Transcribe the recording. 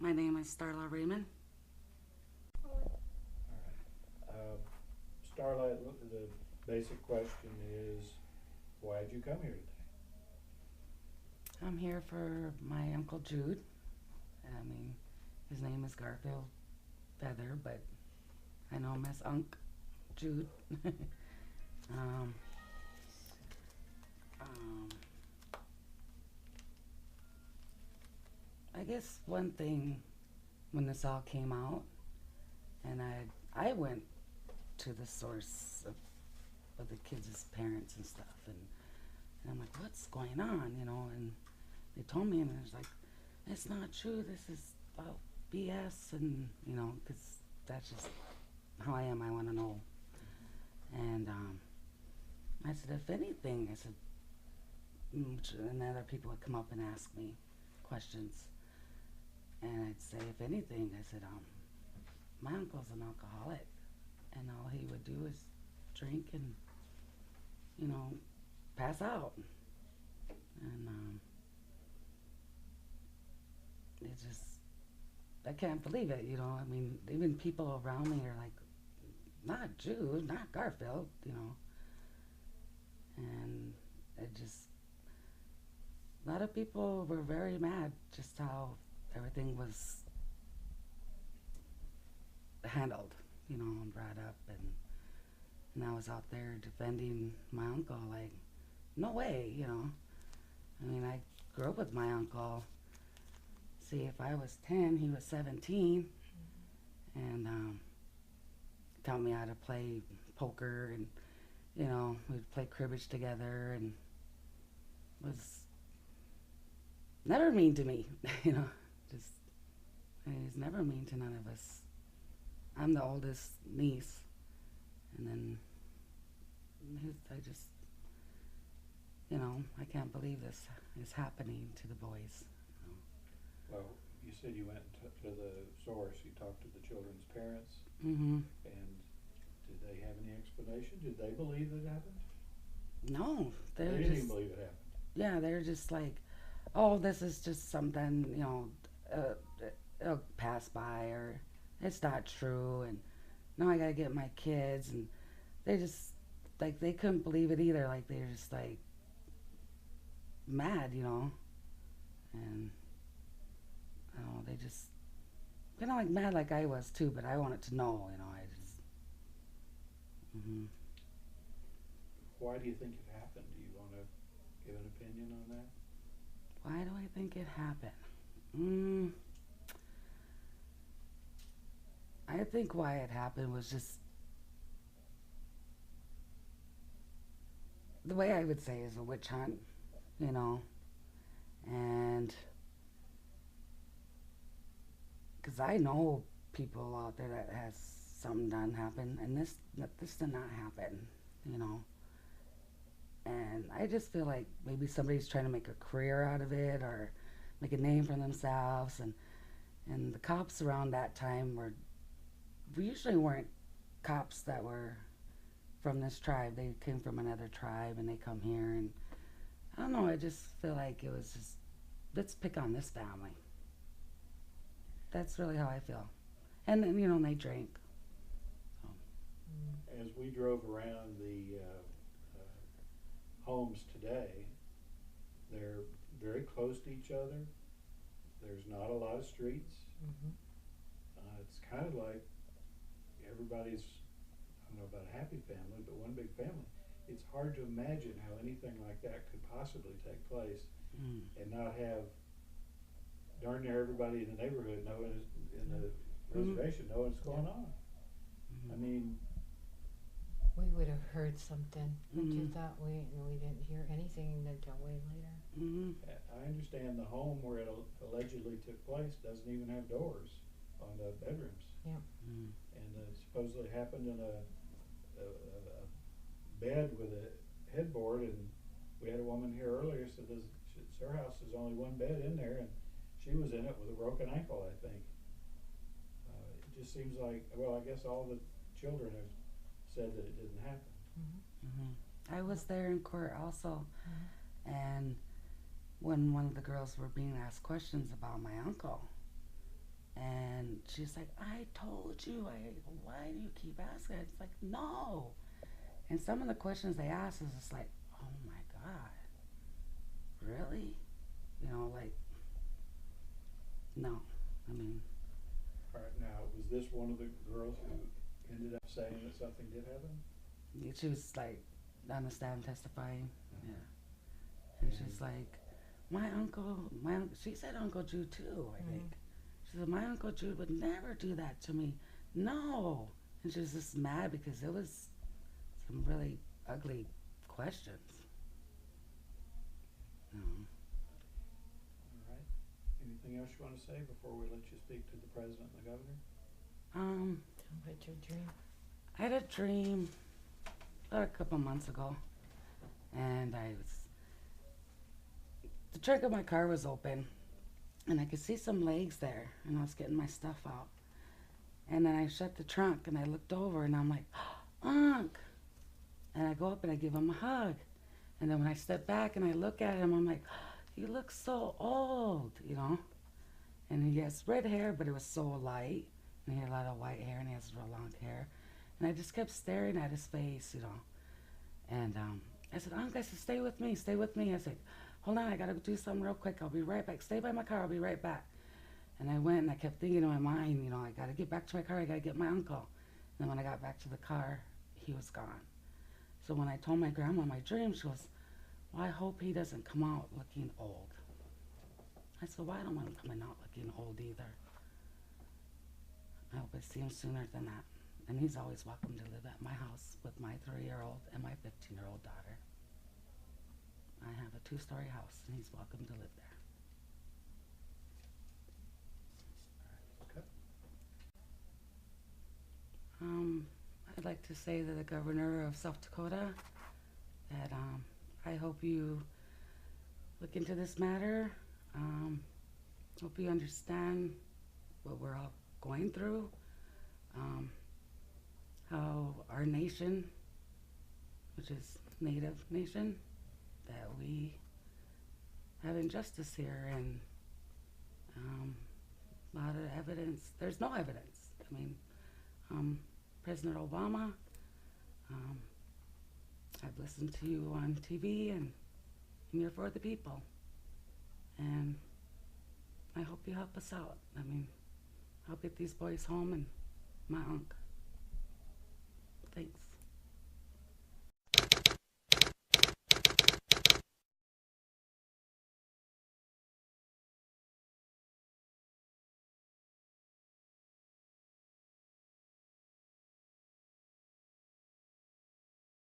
My name is Starla Raymond. All right. Starlight, the basic question is, why'd you come here today? I'm here for my Uncle Jude. I mean, his name is Garfield Feather, but I know him as Unc Jude. um, um, I guess one thing when this all came out, and I went to the source of the kids' parents and stuff, and I'm like, what's going on, and they told me, and I was like, it's not true, this is about BS, and, because that's just how I am, I want to know. And I said, if anything, I said, and other people would come up and ask me questions, and I'd say, if anything, I said, my uncle's an alcoholic, and all he would do is drink and, pass out. And it just, I can't believe it, I mean, even people around me are like, not Jude, not Garfield, and it just, a lot of people were very mad just how everything was handled, and brought up, and I was out there defending my uncle, like, no way, I mean, I grew up with my uncle. See, if I was 10, he was 17, and taught me how to play poker, and, we'd play cribbage together, and was never mean to me, just, he's never mean to none of us. I'm the oldest niece, and then I just, I can't believe this is happening to the boys. Well, you said you went to the source, you talked to the children's parents, Mm-hmm. and did they have any explanation? Did they believe it happened? No, They they're didn't just, even believe it happened. yeah, they're just like, oh, this is just something, uh, it'll pass by, or it's not true, and now I gotta get my kids, and they just, like, they couldn't believe it either, like, they're just, like, mad, and, I don't know, they just, kind of, like, mad like I was, too, but I wanted to know, I just, mm-hmm. Why do you think it happened? Do you want to give an opinion on that? Why do I think it happened? Mm, I think why it happened was just the way I would say is a witch hunt, you know, and because I know people out there that has something done happen, and this did not happen, you know, and I just feel like maybe somebody's trying to make a career out of it or make a name for themselves, and the cops around that time we usually weren't cops that were from this tribe. They came from another tribe, and they come here, and I don't know, I just feel like it was just, let's pick on this family. That's really how I feel. And then, they drank. So. As we drove around the homes today, they're very close to each other. There's not a lot of streets. Mm-hmm. It's kind of like everybody's, I don't know about a happy family, but one big family. It's hard to imagine how anything like that could possibly take place and not have darn near everybody in the neighborhood knowing, in the reservation, know what's going on. I mean, We would have heard something, but you thought we didn't hear anything until way later. Mm-hmm. I understand the home where it allegedly took place doesn't even have doors on the bedrooms. Yeah. Mm-hmm. And it supposedly happened in a bed with a headboard, and we had a woman here earlier said her house is only one bed in there, and she was in it with a broken ankle, I think. It just seems like, well, I guess all the children have said that it didn't happen. Mm-hmm. Mm-hmm. I was there in court also, Mm-hmm. and when one of the girls were being asked questions about my uncle, And she's like, I told you. Why do you keep asking? It's like, no. And some of the questions they ask is just like, oh my God, really? You know, like, no. I mean, All right, now, was this one of the girls who ended up saying that something did happen? she was like on the stand testifying. Yeah. And she's like, she said Uncle Jude too, I think. She said, my Uncle Jude would never do that to me. No. And she was just mad because it was some really ugly questions. No. All right. Anything else you want to say before we let you speak to the president and the governor? What's your dream? I had a dream a couple months ago, and the trunk of my car was open, and I could see some legs there, and I was getting my stuff out. And then I shut the trunk, and I looked over, and I'm like, Unc! And I go up, and I give him a hug. And then when I step back, and I look at him, I'm like, you look so old, you know? And he has red hair, but it was so light, and he had a lot of white hair, and he has real long hair. And I just kept staring at his face, you know? And I said, Unc, I said, stay with me, stay with me. I said, hold on, I gotta do something real quick. I'll be right back. Stay by my car, I'll be right back. And I went, and I kept thinking in my mind, you know, I gotta get back to my car, I gotta get my uncle. And then when I got back to the car, he was gone. So when I told my grandma my dream, she goes, well, I hope he doesn't come out looking old. I said, well, I don't want him coming out looking old either. I hope I see him sooner than that. And he's always welcome to live at my house with my 3-year-old and my 15-year-old daughter. I have a 2-story house, and he's welcome to live there. Okay. I'd like to say to the governor of South Dakota that I hope you look into this matter. Hope you understand what we're all going through. How our nation, which is Native nation, that we have injustice here, and a lot of evidence. There's no evidence. I mean, President Obama, I've listened to you on TV, and you're for the people. And I hope you help us out. I mean, I'll get these boys home and my uncle.